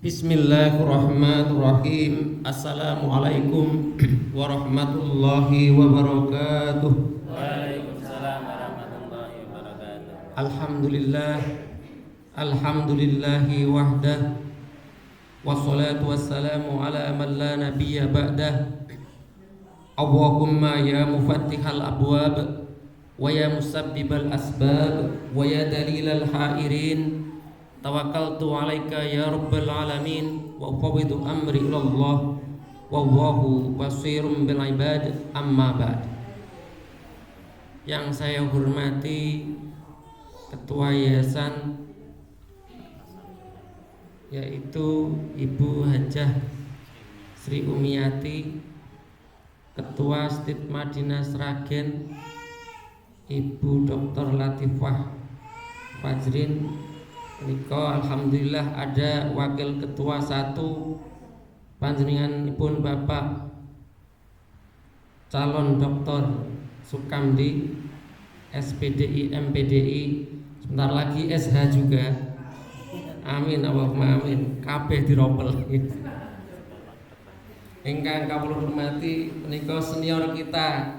Bismillahirrahmanirrahim. Assalamualaikum warahmatullahi wabarakatuh. Waalaikumsalam warahmatullahi wabarakatuh. Alhamdulillahi wahdah. Wassalatu wassalamu ala man la nabiyya ba'dah. Allahumma ya mufattihal abwab wa ya musabbibal asbab wa ya dalilal hairin, tawakkaltu alaika ya rabbal alamin wa ufawwidu amri ilallah wallahu basirun bil ibad. Amma ba'd. Yang saya hormati Ketua Yayasan, yaitu Ibu Hajah Sri Umiati, Ketua Stigma Dinas Sragen Ibu Dr. Latifah Fajrin. Nika alhamdulillah ada wakil ketua 1 panjenenganipun Bapak calon Dr. Sukamdi SPDI MPDI, sebentar lagi SH juga. Amin Allahumma amin. Kabeh diropel. Ingkang kawula hormati menika senior kita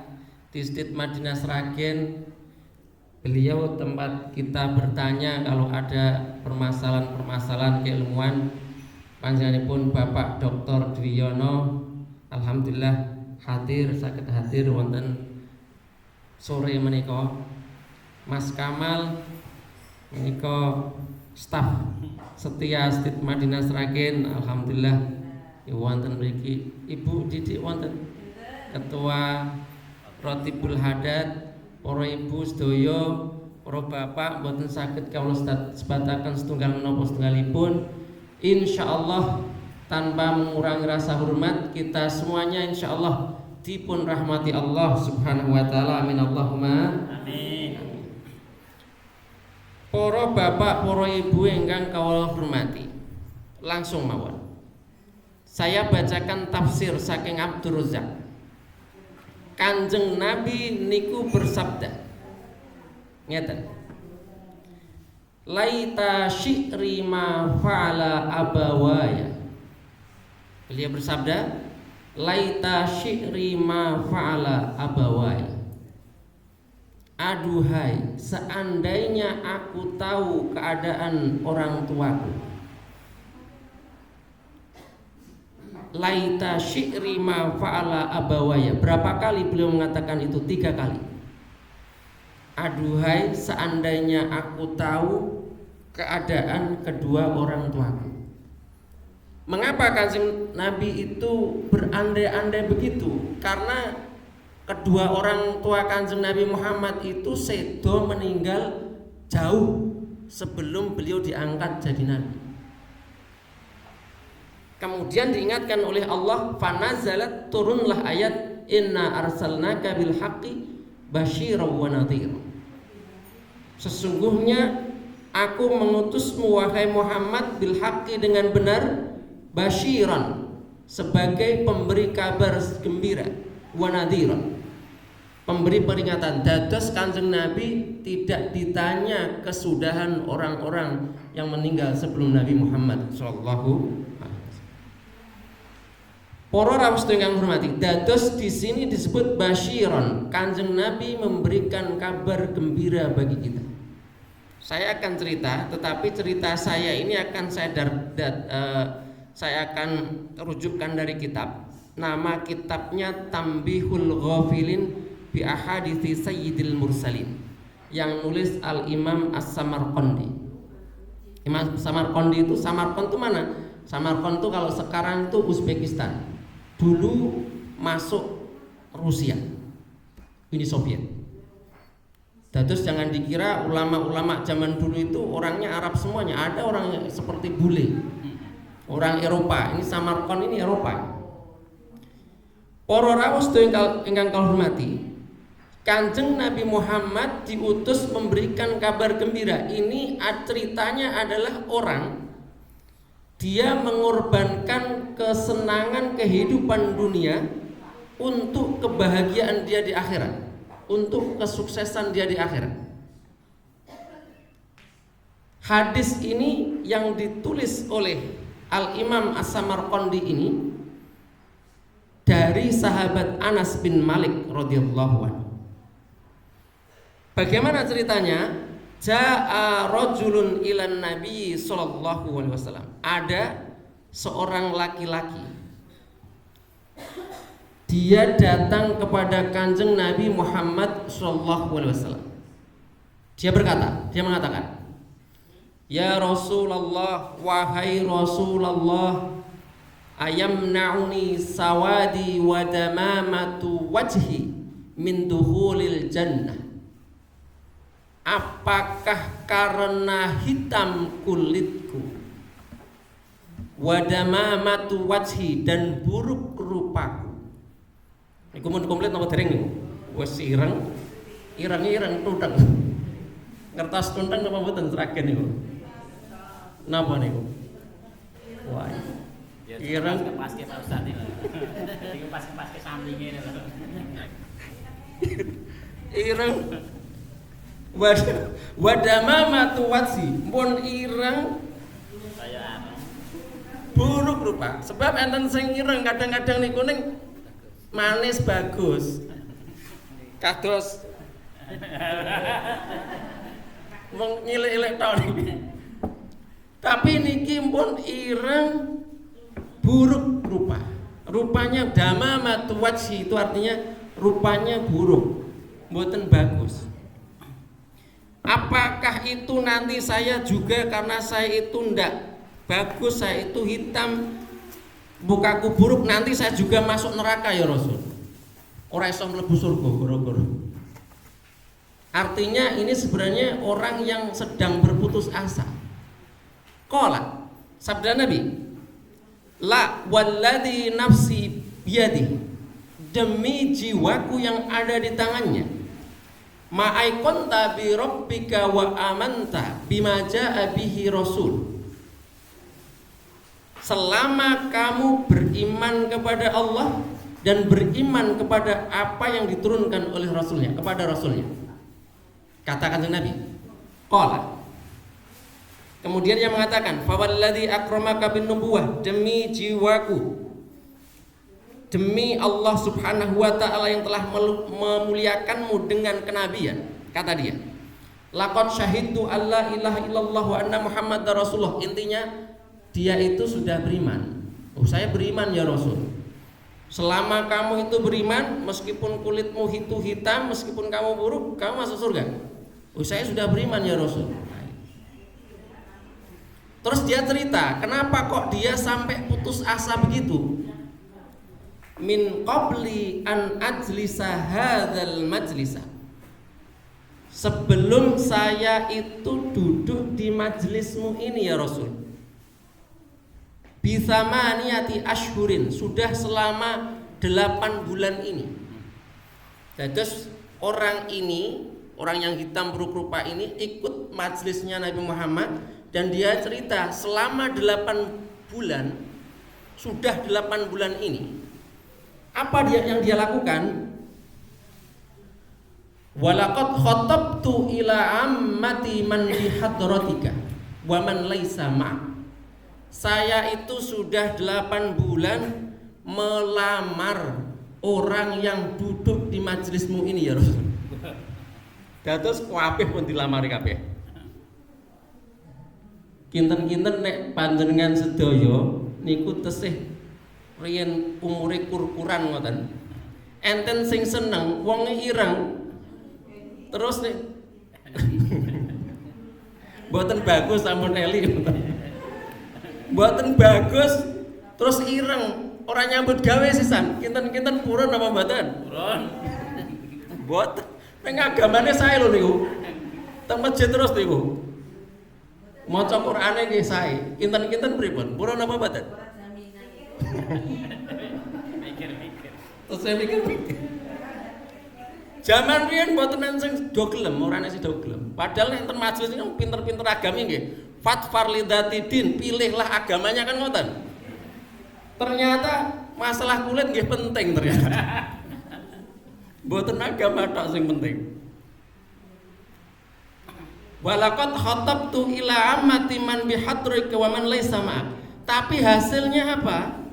di Stigma Dinas Sragen. Beliau tempat kita bertanya kalau ada permasalahan-permasalahan keilmuan. Panjenenganipun Bapak Dr. Dwiyono alhamdulillah saged hadir wonten sore menika. Mas Kamal menika staf setia Stigma Dinas Sragen alhamdulillah wonten mriki. Ibu Didik wonten, Ketua Rotibul Hadat. Para ibu sedaya, para bapak mboten saged kawula sebataken setunggal menapa setunggalipun. Insyaallah tanpa mengurangi rasa hormat kita semuanya insyaallah dipun rahmati Allah Subhanahu wa taala. Amin Allahumma Amin. Para bapak, para ibu ingkang kawula hormati, langsung mawon saya bacakan tafsir saking Abdur Razzaq. Kanjeng Nabi niku bersabda ngeten, laita syi'ri ma fa'ala abawaya. Beliau bersabda, laita syi'ri ma fa'ala abawaya. Aduhai, seandainya aku tahu keadaan orang tuaku. Laita syi'ri ma fa'ala abawaya. Berapa kali beliau mengatakan itu? 3 kali. Aduhai, seandainya aku tahu keadaan kedua orang tuaku. Mengapa Kanjeng Nabi itu berandai-andai begitu? Karena kedua orang tua Kanjeng Nabi Muhammad itu sedo meninggal jauh sebelum beliau diangkat jadi nabi. Kemudian diingatkan oleh Allah, fanazalat, turunlah ayat, inna arsalnaka bil haqqi basyiran wa nadhira. Sesungguhnya aku mengutusmu wahai Muhammad bil haqqi, dengan benar, basyiran, sebagai pemberi kabar gembira, wa nadhira, pemberi peringatan. Dados Kanjeng Nabi tidak ditanya kesudahan orang-orang yang meninggal sebelum Nabi Muhammad sallallahu. Para rawuh ingkang hormati, dados di sini disebut basyiron. Kanjeng Nabi memberikan kabar gembira bagi kita. Saya akan cerita, tetapi cerita saya ini akan saya akan rujukkan dari kitab. Nama kitabnya Tambihul Ghafilin bi Ahadithi Sayyidil Mursalin, yang nulis Al-Imam As-Samarqandi. Imam Samarqandi itu, Samarqand itu mana? Samarqand itu kalau sekarang itu Uzbekistan. Dulu masuk Rusia, Uni Soviet. Terus jangan dikira ulama-ulama zaman dulu itu orangnya Arab semuanya. Ada orang seperti bule, orang Eropa. Ini Samarkand ini Eropa. Para rawuh ingkang kula hormati, Kanjeng Nabi Muhammad diutus memberikan kabar gembira. Ini ceritanya adalah orang, dia mengorbankan kesenangan kehidupan dunia untuk kebahagiaan dia di akhirat, untuk kesuksesan dia di akhirat. Hadis ini yang ditulis oleh Al-Imam As-Samarqandi ini dari sahabat Anas bin Malik radhiyallahu anhu. Bagaimana ceritanya? Ja'a rajulun ilan Nabi sallallahu alaihi wasallam. Ada seorang laki-laki. Dia datang kepada Kanjeng Nabi Muhammad sallallahu alaihi wasallam. Dia mengatakan, "Ya Rasulullah, wahai Rasulullah, ayamna'uni sawadi wa damamatu wajhi min dukhulil jannah." Apakah karena hitam kulitku, wa damamatu wajhi, dan buruk rupaku. Niku mun komplit napa dereng niku? Wis ireng tuteng. Ngertos tuntang napa mboten seragen niku? Napa niku? Wah. Ireng pas ke Ustaz niku. Iku pas ke sampinge lho. Ireng wadamamatu wajhi, pun ireng Saya buruk rupa. Sebab enten sing ireng kadang-kadang niku ning manis bagus. Kados wong nyilik-ilik tok niki. Tapi niki pun ireng buruk rupa. Rupanya damamatu wajhi itu artinya rupanya buruk, mboten bagus. Apakah itu nanti saya juga karena saya itu ndak bagus, saya itu hitam, mukaku buruk, nanti saya juga masuk neraka ya Rasul? Ora iso mlebu surga gara-gara. Artinya ini sebenarnya orang yang sedang berputus asa. Qala, sabda Nabi, la walladzi nafsi biyadi, demi jiwaku yang ada di tangannya, ma'aikonta bi rabbika wa amanta bima jaa bihi rasul. Selama kamu beriman kepada Allah dan beriman kepada apa yang diturunkan oleh rasulnya, kepada rasulnya. Katakan Nabi, qala. Kemudian dia mengatakan, fawalladzi akramaka bin nubuwah, demi jiwaku, demi Allah subhanahu wa ta'ala yang telah memuliakanmu dengan kenabian. Kata dia, laqad syahidtu alla ilaha illallah wa anna muhammadar rasulullah. Intinya dia itu sudah beriman. Oh, saya beriman ya Rasul. Selama kamu itu beriman, meskipun kulitmu itu hitam, meskipun kamu buruk, kamu masuk surga. Oh, saya sudah beriman ya Rasul. Terus dia cerita, kenapa kok dia sampai putus asa begitu? Min qabli an ajlisa hadzal majlisa. Sebelum saya itu duduk di majlismu ini ya Rasul, bisamaniyati ashhurin, sudah selama 8 bulan ini. Terus orang ini, orang yang hitam buruk rupa ini ikut majlisnya Nabi Muhammad, dan dia cerita selama 8 bulan, sudah 8 bulan ini, apa yang dia lakukan? Walaqad khatabtu ila ammati man bi hadratika wa man laisa ma'. Saya itu sudah 8 bulan melamar orang yang duduk di majelismu ini ya Rasul. Dados kabeh pun dilamari kabeh. Kinten-kinten nek panjenengan sedaya niku tesih riyen umure kurkuran ngoten. Enten sing seneng wong ireng terus nek mboten bagus sampun eli. Mboten bagus terus ireng, ora nyambut gawe sisan. Kinten-kinten purun apa mboten? Purun. Mboten. Ning agamane sae lho niku. Teng masjid terus niku. Maca Qur'ane nggih sae. Kinten-kinten pripun? Purun apa mboten? Mikir-mikir. Terus saya mikir-mikir. Zaman riyen mboten sing do gelem, ora ana sing do gelem. Padahal nek enten majelis niku pinter-pinter agami nggih. Fatfar lidatidin, pilihlah agamanya kan ngoten. Ternyata masalah kulit nggih penting ternyata. Mboten agama tok sing penting. Walaqad khatabtu ila ammati man bihadrika wa man laysa ma'. Tapi hasilnya apa?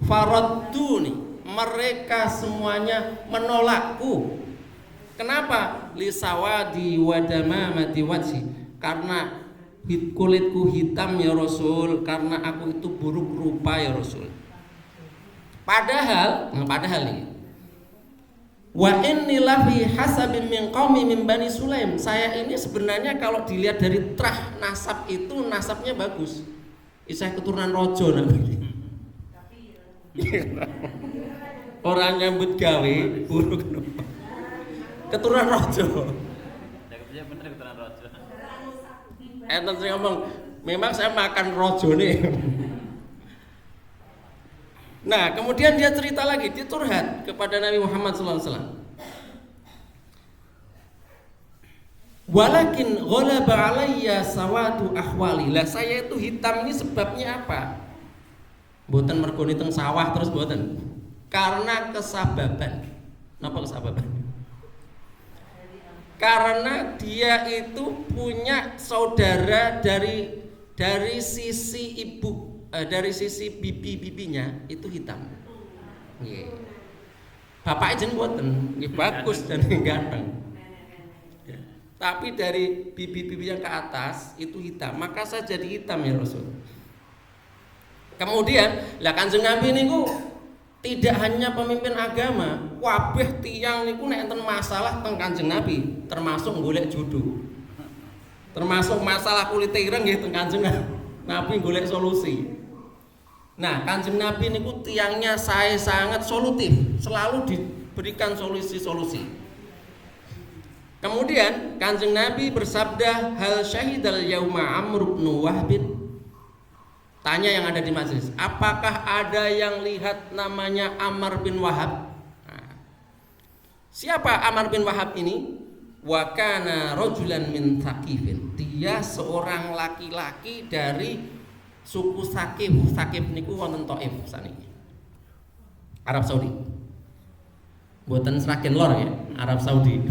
Faradduni, mereka semuanya menolakku. Kenapa? Lisawadi wadamamati wajhi, karena kulitku hitam ya Rasul, karena aku itu buruk rupa ya Rasul. Padahal ini, wa inni lafi hasabin min qaumi min Bani Sulaim. Saya ini sebenarnya kalau dilihat dari trah nasab itu nasabnya bagus. Saya keturunan rojo namanya. Orang nyambut gawe buruk keturunan rojo. Ya bener keturunan rojo. Enten sing ngomong, memang saya makan rojo nih. Nah, kemudian dia cerita lagi, dia curhat kepada Nabi Muhammad SAW. Walakin ghalaba alayya sawatu ahwali. Lah saya itu hitam ini sebabnya apa? Mboten mergo teng sawah terus mboten. Karena kesababan. Napa kesababan? Karena dia itu punya saudara dari sisi ibu, dari sisi bibinya itu hitam. Nggih. Bapak jeneng mboten, nggih bagus dan ganteng. Tapi dari bibi-bibi yang ke atas itu hitam, maka saya jadi hitam ya Rasul. Kemudian lah Kanjeng Nabi niku tidak hanya pemimpin agama, kabeh tiyang niku nek enten masalah teng Kanjeng Nabi, termasuk golek jodoh. Termasuk masalah kulit ireng nggih teng Kanjeng Nabi golek solusi. Nah, Kanjeng Nabi niku tiyangnya saya sangat solutif, selalu diberikan solusi-solusi. Kemudian Kanjeng Nabi bersabda, hal syahidal yauma Amr bin Wahb. Tanya yang ada di majelis, apakah ada yang lihat namanya Amr bin Wahab? Nah, siapa Amr bin Wahab ini? Wa kana rajulan min Thaqifin. Dia seorang laki-laki dari suku Thaqif. Thaqif niku wonten Thaif saniki. Arab Saudi. Mboten Sragen Lor ya, Arab Saudi.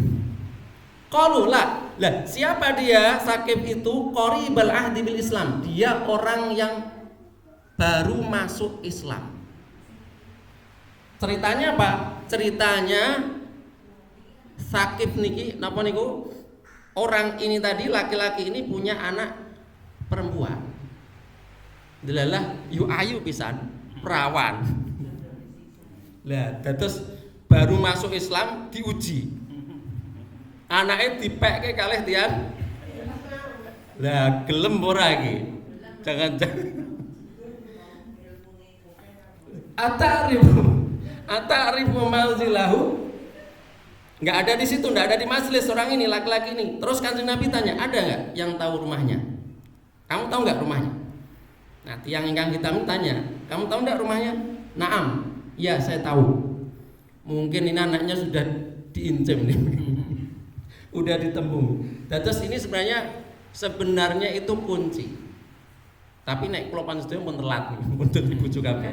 Qalu lah, siapa dia? Thaqif itu qaribal ahdi bil Islam. Dia orang yang baru masuk Islam. Ceritanya apa? Ceritanya Thaqif niki napa niku? Orang ini tadi laki-laki ini punya anak perempuan. Delalah yu ayu pisan, perawan. Lah, terus baru masuk Islam diuji. Anaknya dipekke kalih tiang. Lah gelem ora iki? Jangan-jangan. Ata'rifu manzilahu. Enggak ada di situ, enggak ada di majelis orang ini, laki-laki ini. Terus Kanjeng Nabi tanya, ada enggak yang tahu rumahnya? Kamu tahu enggak rumahnya? Nah, tiang ingkang hitam tanya, kamu tahu enggak rumahnya? Naam. Ya, saya tahu. Mungkin ini anaknya sudah diincem nih. Udah ditembung. Terus ini sebenarnya itu kunci. Tapi nek kula panjenengan pun telat pun dibujuk kabeh.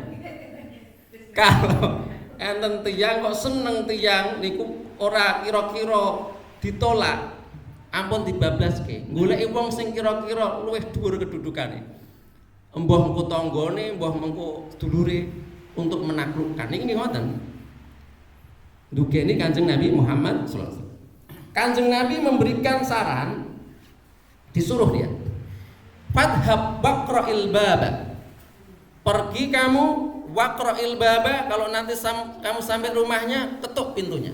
Kalau enten tiyang kok seneng tiyang niku ora kira-kira ditolak, ampun dibablaske. Goleki wong sing kira-kira luwih dhuwur kedudukane. Mbah mengko tanggane, mbah mengko dulure untuk menaklukkan. Ini ngoten. Dugene Kanjeng Nabi Muhammad sallallahu alaihi wasallam. Kanjeng Nabi memberikan saran, disuruh dia, fadhab baqra'il baba, pergi kamu waqra'il baba, kalau nanti kamu sampai rumahnya ketuk pintunya.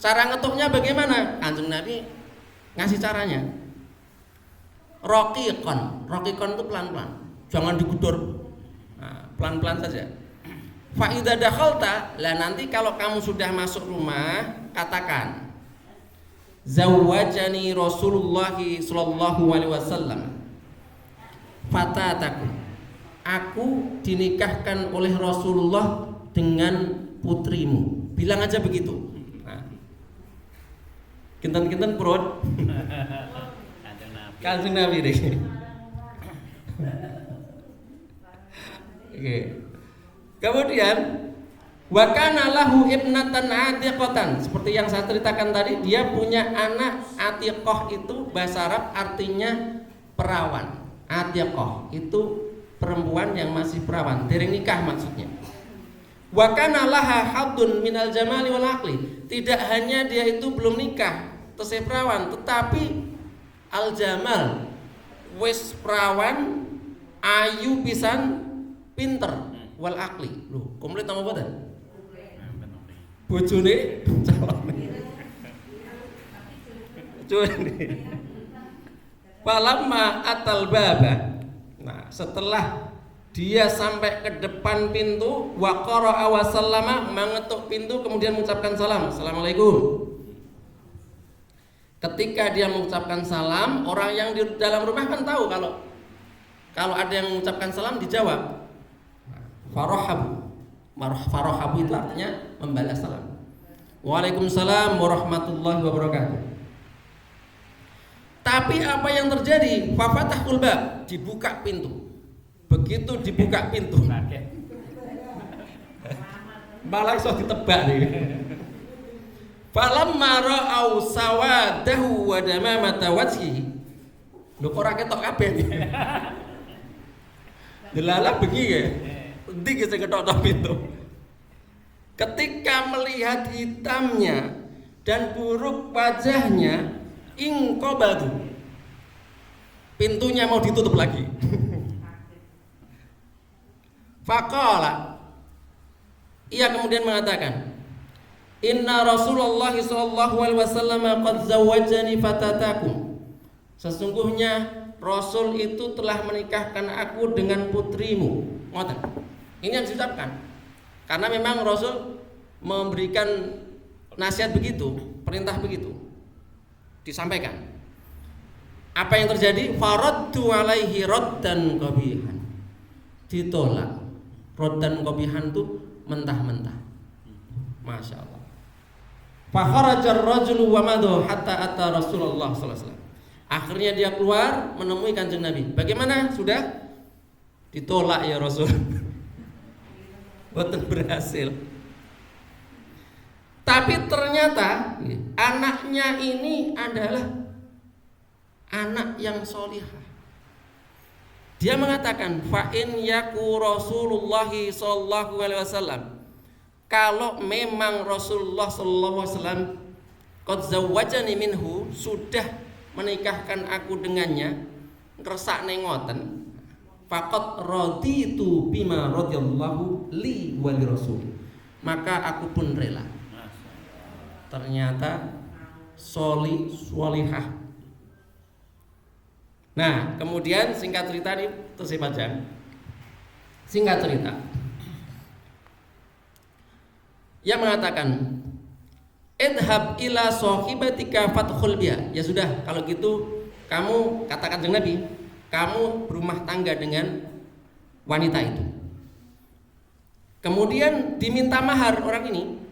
Cara ngetuknya bagaimana? Kanjeng Nabi ngasih caranya. Raqiqan itu pelan-pelan, jangan digedor, nah, pelan-pelan saja. Fa idza dakhalta, lah nanti kalau kamu sudah masuk rumah katakan, zawwajani Rasulullah sallallahu alaihi wasallam fatataku, aku dinikahkan oleh Rasulullah dengan putrimu. Bilang aja begitu. Nah, kinten-kinten perut Kanjeng Nabi deh. Oke. Kemudian wa kana lahu ibnatan atiqatan, seperti yang saya ceritakan tadi, dia punya anak. Atiqah itu bahasa Arab artinya perawan. Atiqah itu perempuan yang masih perawan, dereng nikah maksudnya. Wa kana laha haddun minal jamali wal aqli. Tidak hanya dia itu belum nikah, tesih perawan, tetapi al jamal wis perawan, ayu pisan, pinter, wal aqli. Lho, komplit apa boten? Bojone bojone. Falamma atal baba. Nah, setelah dia sampai ke depan pintu, wa qara'a wa sallama, mengetuk pintu kemudian mengucapkan salam, assalamualaikum. Ketika dia mengucapkan salam, orang yang di dalam rumah kan tahu kalau ada yang mengucapkan salam dijawab. Farahabu. Farahabu itu artinya membalas salam. Waalaikumsalam warahmatullahi wabarakatuh. Tapi apa yang terjadi? Fafatahul bab, dibuka pintu. Begitu dibuka pintu, malah iso ditebak nih. Falamma ra'au sawadahu wa damamata wajhi. Lho kok ora ketok kabeh iki. Delala bengi ya. Endi ki sing ketok pintu. Ketika melihat hitamnya dan buruk wajahnya, ingqabadu. Pintunya mau ditutup lagi. Faqala, ia kemudian mengatakan, Inna Rasulullah sallallahu alaihi wasallam qad zawwajani fatatakum. Sesungguhnya Rasul itu telah menikahkan aku dengan putrimu. Ngoten. Ini yang diucapkan. Karena memang Rasul memberikan nasihat begitu, perintah begitu. Disampaikan. Apa yang terjadi? Faraddu alaihi raddan qabihan. Ditolak. Raddan qabihan itu mentah-mentah. Masya Allah. Fakharajar rajulu wa madu hatta ata Rasulullah sallallahu alaihi wasallam. Akhirnya dia keluar menemui Kanjeng Nabi. Bagaimana? Sudah ditolak ya Rasul. Boten berhasil. Tapi ternyata anaknya ini adalah anak yang solihah. Dia mengatakan fa in yaku Rasulullah sallallahu alaihi wasallam, kalau memang Rasulullah sallallahu alaihi wasallam qad zawwajani minhu, sudah menikahkan aku dengannya, ngresakne ngoten, faqad raditu bima radhiyallahu li wa li rasul, maka aku pun rela. Ternyata solihah. Nah, kemudian singkat cerita ini terus panjang. Singkat cerita, ia mengatakan, idhab ila sahibatika fadkhul biha. Ya sudah, kalau gitu kamu katakan dengan Nabi, kamu berumah tangga dengan wanita itu. Kemudian diminta mahar orang ini.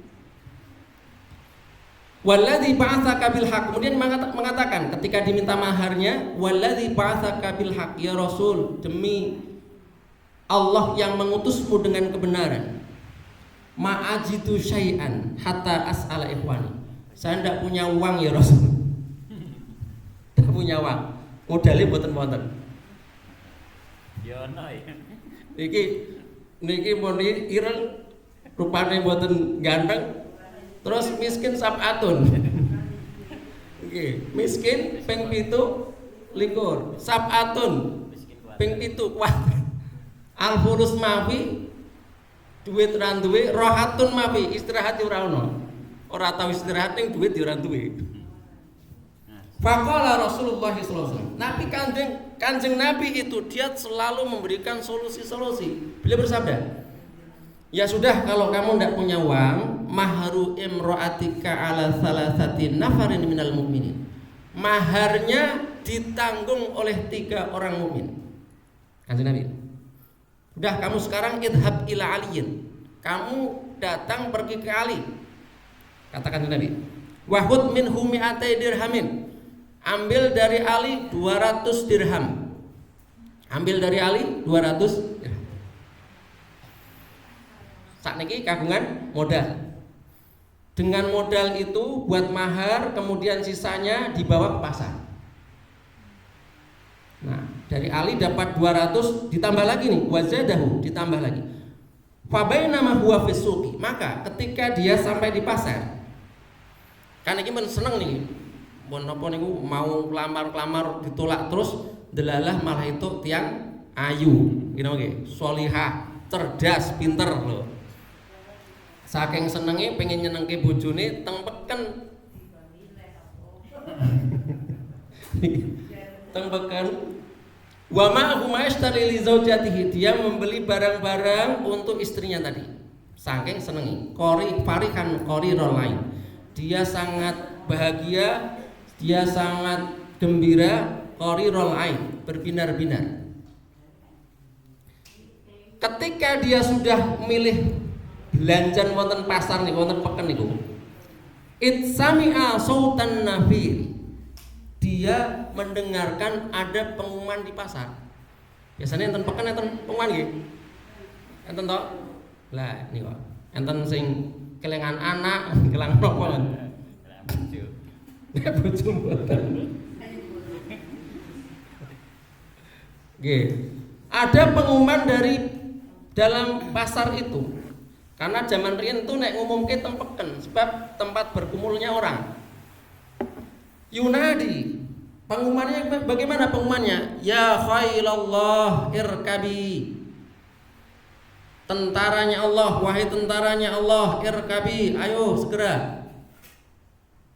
Walladzi ba'atsaka bil haq. Kemudian mengatakan ketika diminta maharnya, walladzi ba'atsaka bil haq, ya Rasul, demi Allah yang mengutusmu dengan kebenaran, ma'ajitu syai'an hatta as'ala ikhwani. Saya tidak punya uang ya Rasul. Tidak punya uang. Modalnya mboten-mboten. Ya ono ya. Niki mun ireng rupane mboten ganteng, terus miskin sab'atun. Nggih, miskin ping 17 sab'atun ping 7 kuat. Al-furus mafi, duit ora duwe, rohatun mafi, istirahat ora ono. Ora tau istirahat ning duit ora duwe. Faqala Rasulullah sallallahu alaihi wasallam. Nabi Kanjeng Nabi itu dia selalu memberikan solusi-solusi. Beliau bersabda, ya sudah, kalau kamu tidak punya uang, mahru imra'atika ala salasati nafarin minal mu'minin. Maharnya ditanggung oleh 3 orang mukmin. Kanjeng Nabi. Udah, kamu sekarang idhab ila aliyin. Kamu datang pergi ke Ali. Katakan Nabi. Wahud minhu mi'atai dirhamin. Ambil dari Ali 200 dirham. Ambil dari Ali 200 dirham. Sakniki kagungan modal. Dengan modal itu buat mahar, kemudian sisanya dibawa ke pasar. Nah, Dari Ali dapat 200 ditambah lagi nih, wazadahu ditambah lagi. Fabainama huwa fisuqi, maka ketika dia sampai di pasar, kan iki men seneng nih. Mun napa niku mau lamar-lamar ditolak terus delalah malah itu tiang ayu, gitu nggih, sholihah, cerdas, pinter lho. Saking senenge pengen nyenengke bojone teng peken. Teng peken. Wa ma'ahu ma'ashtari li zaujatihi, dia membeli barang-barang untuk istrinya tadi. Saking senengi. Farihan qarirul lain. Dia sangat bahagia, dia sangat gembira, qarirul ain, berbinar-binar. Ketika dia sudah milih belanjan wonten pasar nih, wonten peken niku, itsami'a sautan nafir, dia mendengarkan ada pengumuman di pasar. Biasanya enten peken enten pengumuman nggih. Enten to? Lah niku. Enten sing kelengan anak, kelang napa? Nek bojo mboten. Nggih. Ada pengumuman dari dalam pasar itu. Karena zaman riyen itu nek ngumumke teng peken sebab tempat berkumpulnya orang. Yunadi, pengumumannya bagaimana pengumumannya? Ya khailallah irkabi, tentaranya Allah, wahai tentaranya Allah, irkabi, ayo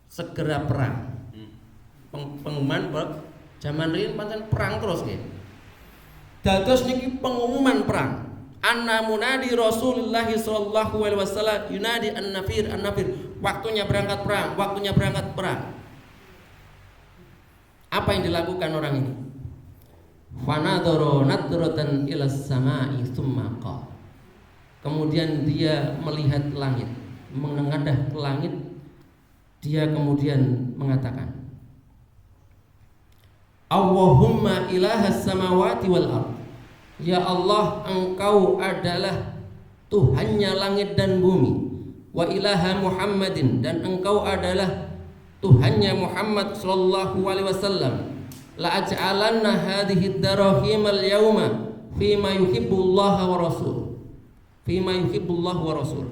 segera perang. Pengumuman zaman riyen pancen perang terus nggih. Dados niki pengumuman perang. Anna munadi Rasulullah sallallahu alaihi wasallam yunadi an-nafir, waktunya berangkat perang, waktunya berangkat perang. Apa yang dilakukan orang ini? Fanadhara nadratan ila samai tsumma qala. Kemudian dia melihat langit, menengadah ke langit, dia kemudian mengatakan, Allahumma ilahas samawati wal ardh. Ya Allah, Engkau adalah Tuhannya langit dan bumi. Wa ilaha Muhammadin, dan Engkau adalah Tuhannya Muhammad sallallahu alaihi wasallam. La aj'alanna hadhihi ad-darahim al-yawma fima yuhibbullah wa rasul. Fima yuhibbullah wa rasul.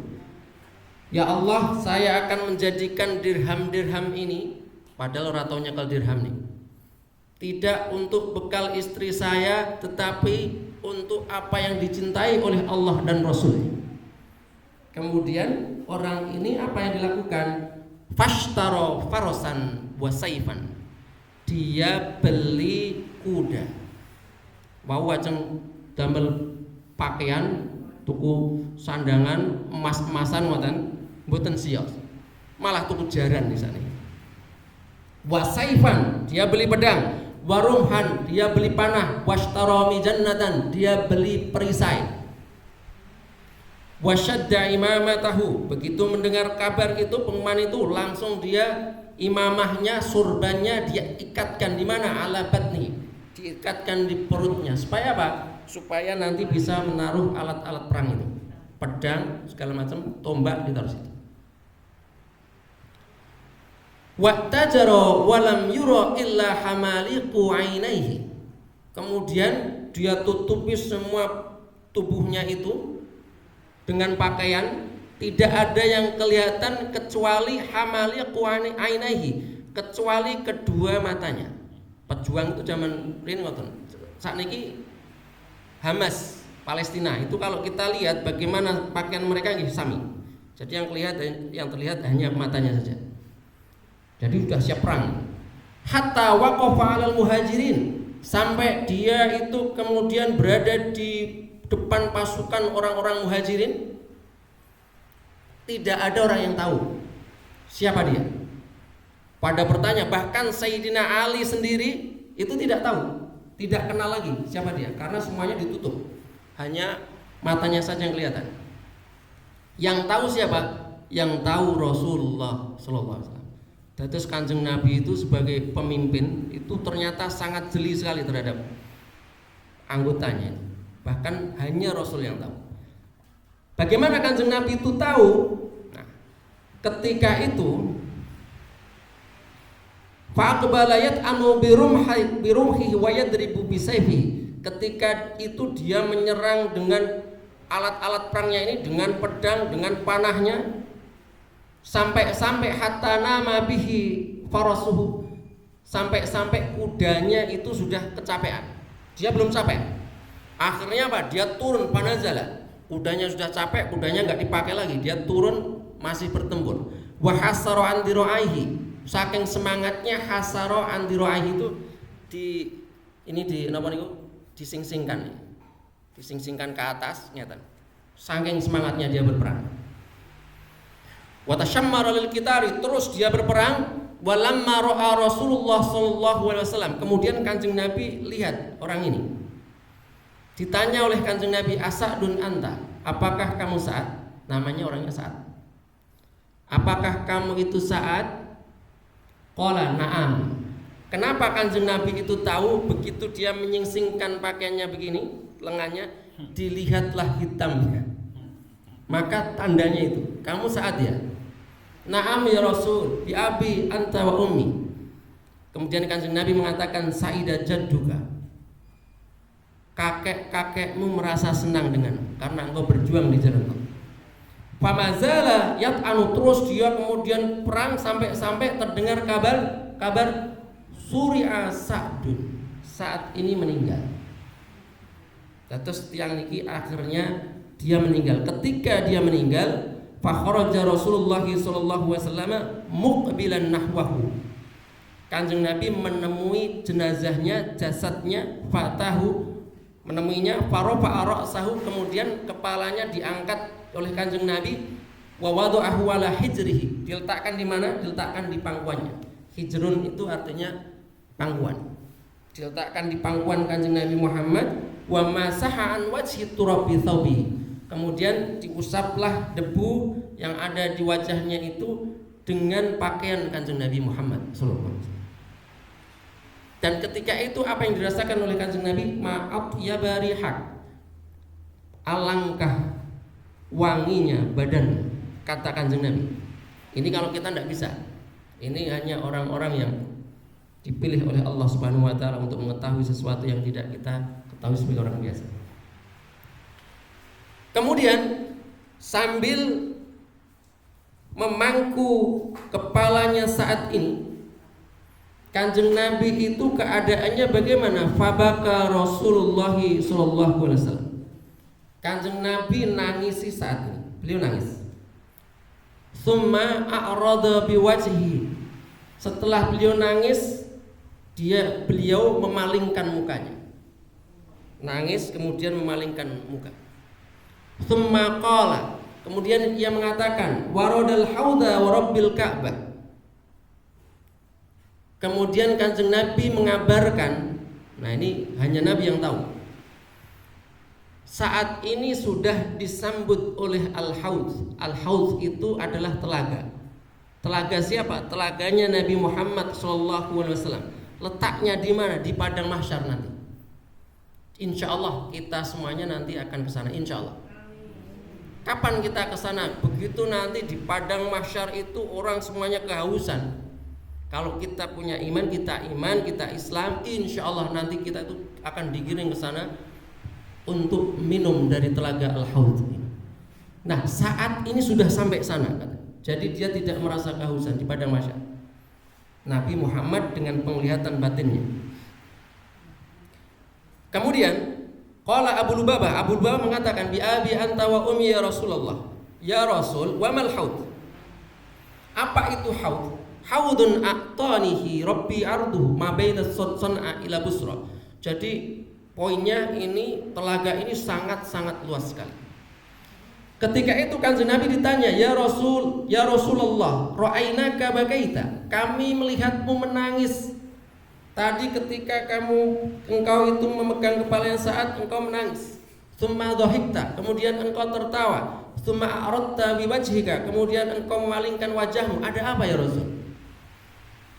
Ya Allah, saya akan menjadikan dirham-dirham ini, padahal ora tau nyekel dirham nih, tidak untuk bekal istri saya, tetapi untuk apa yang dicintai oleh Allah dan Rasul. Kemudian orang ini apa yang dilakukan? Fashtaro farosan wa saifan. Dia beli kuda. Wau ajeng damel pakaian, tuku sandangan, emas-emasan ngoten, mboten sios. Malah tuku jaran di sana. Wa saifan, dia beli pedang. Warumhan, dia beli panah. Washtara mijannatan, dia beli perisai. Wasyadda imamatahu, begitu mendengar kabar itu, pengumuman itu, langsung dia imamahnya, surbannya dia ikatkan di mana? Ala batni, diikatkan di perutnya. Supaya apa? Supaya nanti bisa menaruh alat-alat perang itu, pedang segala macam, tombak ditaruh situ. Wattajara walam yura illa hamaliqu ainaihi. Kemudian dia tutupi semua tubuhnya itu dengan pakaian, tidak ada yang kelihatan kecuali hamaliqu ainaihi, kecuali kedua matanya. Pejuang itu zaman riyen ngoten. Sakniki Hamas Palestina itu kalau kita lihat bagaimana pakaian mereka nggih sami. Jadi yang terlihat hanya matanya saja. Jadi sudah siap perang. Hatta waqafa 'alal muhajirin, sampai dia itu kemudian berada di depan pasukan orang-orang muhajirin. Tidak ada orang yang tahu siapa dia. Pada bertanya, bahkan Sayyidina Ali sendiri itu tidak tahu, tidak kenal lagi siapa dia, karena semuanya ditutup. Hanya matanya saja yang kelihatan. Yang tahu siapa? Yang tahu Rasulullah sallallahu alaihi wasallam. Terus Kanjeng Nabi itu sebagai pemimpin itu ternyata sangat jeli sekali terhadap anggotanya. Bahkan hanya Rasul yang tahu. Bagaimana Kanjeng Nabi itu tahu? Nah, ketika itu Fa aqbala yat'anu birumhihi wa yadribu bisayfihi. Ketika itu dia menyerang dengan alat-alat perangnya ini, dengan pedang, dengan panahnya, sampai hatta nama bihi farasuhu, sampai kudanya itu sudah kecapean. Dia belum capek. Akhirnya apa? Dia turun panazala. Kudanya sudah capek, kudanya nggak dipakai lagi. Dia turun masih bertempur. Wa hasara an diraihi. Saking semangatnya hasara an diraihi itu disingsingkan. Disingsingkan ke atas, nyata. Saking semangatnya dia berperang. Wa tashammara lil qitari, terus dia berperang. Walamma ra'a Rasulullah sallallahu alaihi wasallam, kemudian Kanjeng Nabi lihat orang ini. Ditanya oleh Kanjeng Nabi, Asa'dun anta, apakah kamu Sa'ad? Namanya orangnya Sa'ad. Apakah kamu itu Sa'ad? Qala na'am. Kenapa Kanjeng Nabi itu tahu? Begitu dia menyingsingkan pakaiannya begini, lengannya, dilihatlah hitamnya. Maka tandanya itu, kamu Sa'ad ya? Na'am ya Rasul, bi abi anta wa ummi. Kemudian Kanjeng Nabi mengatakan, Sa'idah jadduka, kakek-kakekmu merasa senang denganmu karena engkau berjuang di jalan Allah. Famazala yat'anu, terus dia kemudian perang sampai terdengar kabar Suri'a Sa'dun, saat ini meninggal. Terus tiang niki akhirnya dia meninggal. Ketika dia meninggal, fa kharaja Rasulullah sallallahu alaihi wasallam muqbilan nahwahu. Kanjeng Nabi menemui jenazahnya, jasadnya, fatahu, menemuinya, farofa ra'sahu, kemudian kepalanya diangkat oleh Kanjeng Nabi, wa wada'ahu ala hijrihi, diletakkan di mana? Diletakkan di pangkuannya. Hijrun itu artinya pangkuan. Diletakkan di pangkuan Kanjeng Nabi Muhammad, wa masaha an wajhi turabi thawbi. Kemudian diusaplah debu yang ada di wajahnya itu dengan pakaian Kanjeng Nabi Muhammad sallallahu alaihi wasallam. Dan ketika itu apa yang dirasakan oleh Kanjeng Nabi? Ma'at ya barihak, alangkah wanginya badan, kata Kanjeng Nabi. Ini kalau kita tidak bisa. Ini hanya orang-orang yang dipilih oleh Allah Subhanahu wa taala untuk mengetahui sesuatu yang tidak kita ketahui sebagai orang biasa. Kemudian sambil memangku kepalanya saat ini, Kanjeng Nabi itu keadaannya bagaimana? Fabaka Rasulullah sallallahu alaihi wasallam. Kanjeng Nabi nangisi saat ini. Beliau nangis. Tsumma a'rada biwajhi. Setelah beliau nangis, beliau memalingkan mukanya. Nangis kemudian memalingkan muka. Tsumma qala, kemudian ia mengatakan, waradal hauda wa rabbil ka'bah. Kemudian Kanjeng Nabi mengabarkan, nah ini hanya Nabi yang tahu, saat ini sudah disambut oleh al-haud. Al-haud itu adalah telaga. Telaga siapa? Telaganya Nabi Muhammad SAW. Letaknya di mana? Di padang mahsyar nanti. Insya Allah kita semuanya nanti akan ke sana. Insya Allah. Kapan kita ke sana? Begitu nanti di padang mahsyar itu orang semuanya kehausan. Kalau kita punya iman, kita Islam, insya Allah nanti kita itu akan digiring ke sana untuk minum dari telaga al-haud. Nah, saat ini sudah sampai sana, jadi dia tidak merasa kehausan di padang mahsyar. Nabi Muhammad dengan penglihatan batinnya. Kemudian qala Abu Lubabah mengatakan, bi abi anta wa ummi ya Rasulullah. Ya Rasul, wa mal haud? Apa itu haud? Haudun a'tanihi rabbi arduhu ma baina San'a ila Busra. Jadi poinnya ini, telaga ini sangat-sangat luas sekali. Ketika itu Kanjeng Nabi ditanya, ya Rasul, ya Rasulullah, ra'ainaka bakaita, kami melihatmu menangis. Tadi ketika engkau itu memegang kepala yang saat engkau menangis. Tsumma dhahikta, kemudian engkau tertawa. Tsumma a'radta biwajhika, kemudian engkau memalingkan wajahmu. Ada apa ya Rasul?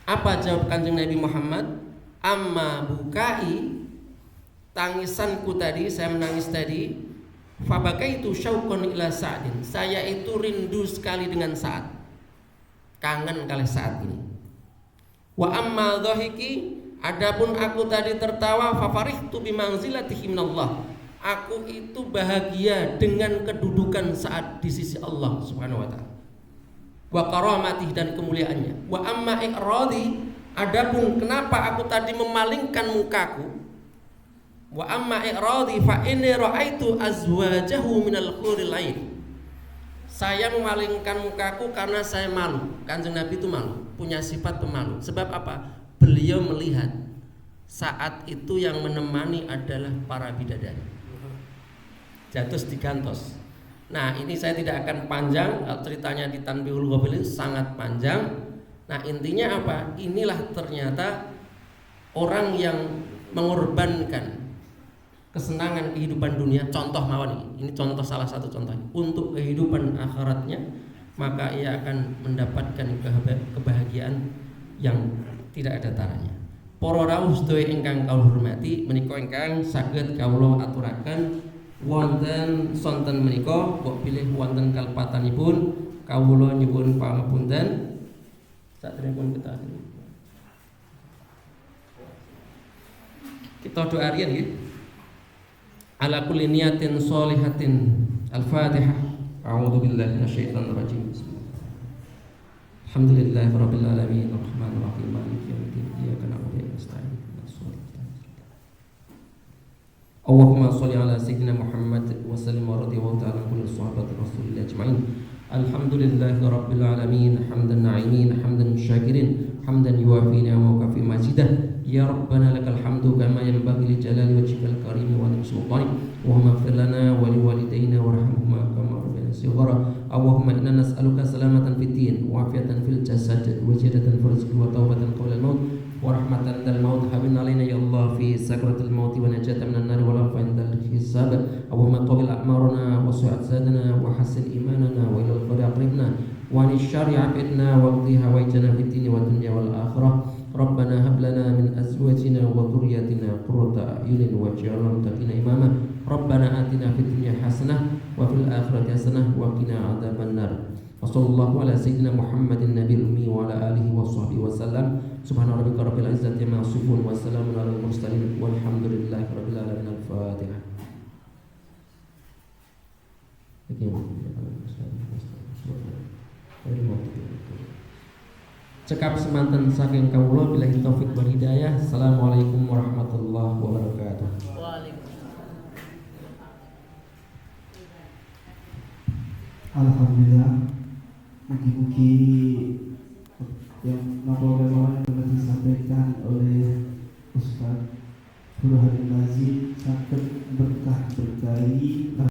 Apa jawab Kanjeng Nabi Muhammad? Amma bukai, tangisanku tadi, saya menangis tadi, fabakaitu syauqan ila Sa'din, saya itu rindu sekali dengan Sa'ad, kangen kali saat ini. Wa amma dhahiki, adapun aku tadi tertawa, fa farihtu bi manzilatihi minallah. Aku itu bahagia dengan kedudukan saat di sisi Allah Subhanahu wa taala. Wa karamatih, dan kemuliaannya. Wa amma i'radi, adapun kenapa aku tadi memalingkan mukaku, wa amma i'radi fa inni ra'aitu azwajahu minal huril ain. Saya memalingkan mukaku karena saya malu. Kanjeng Nabi itu malu, punya sifat pemalu. Sebab apa? Beliau melihat saat itu yang menemani adalah para bidadari. Jatuh digantos. Nah, ini saya tidak akan panjang, ceritanya di Tanbihul Ghafilin sangat panjang. Nah, intinya apa? Inilah ternyata orang yang mengorbankan kesenangan kehidupan dunia, contoh mawon ini contoh, salah satu contohnya, untuk kehidupan akhiratnya, maka ia akan mendapatkan kebahagiaan yang tidak ada taranya. Para rawuh sedaya ingkang kawula hormati, menika ingkang saged kawula aturaken wonten sonten menika, kok pilih wonten kalpatanipun kawula nyuwun pangapunten sakderengipun kita doa riyen nggih. Ala kulli niyatin sholihatin. Al-Fatihah. A'udzu billahi minasyaitonir rajim. Alhamdulillahirabbil alamin arrahmanir rahim maliki yaumiddin iyyaka na'budu wa iyyaka nasta'in. Allahumma shalli ala sayyidina Muhammad wa sallim wa radhiyallahu ta'ala an kulli sahabati Rasulillah ajma'in. Alhamdulillahirabbil alamin hamdan na'imin hamdan syakirin hamdan yuwafi ni'amahu wa kafi majidah. Ya Rabbana lakal hamdu kama yanbaghi li jalali wajhikal karim wa li sultanik. Allahumma ighfir lana wa li walidayna warhamhuma kama rabbayana shighara. Allahumma inna nas'aluka salamatan fid din wa afiyatan fil jasad wa ziyadatan fil rizqi wa tawbatan qabla al-maut wa rahmatan dal maut. Habibna alaina ya Allah fi sakratil maut wa najatan minan nar wa lafa indal hisab. Allahumma tawil a'marana wa su'at zadana wa hassin imanana wa ilal qadri aqribna wa ni syarri afidna wa qdiha wa ijana fid din wa dunya wal akhirah. Rabbana hab lana min azwajina wa dhurriyyatina qurrata a'yunin waj'alna lil muttaqina imama. Rabbana atina fid dunya hasanah wa fil akhirati hasanah wa qina adzabannar. Wa sallallahu ala sayyidina Muhammadin nabiyil ummi wa ala alihi wa sahbihi wa sallam. Subhana rabbika rabbil izzati amma yasifun wa salamun alal mursalin walhamdulillahi rabbil alamin. Al-Fatihah. Cekap semanten saking kawula billahi taufik wal hidayah. Assalamualaikum warahmatullahi wabarakatuh. Alhamdulillah, mugi-mugi yang napa-napa yang telah disampaikan oleh Ustaz Burhanuddin Mazid saged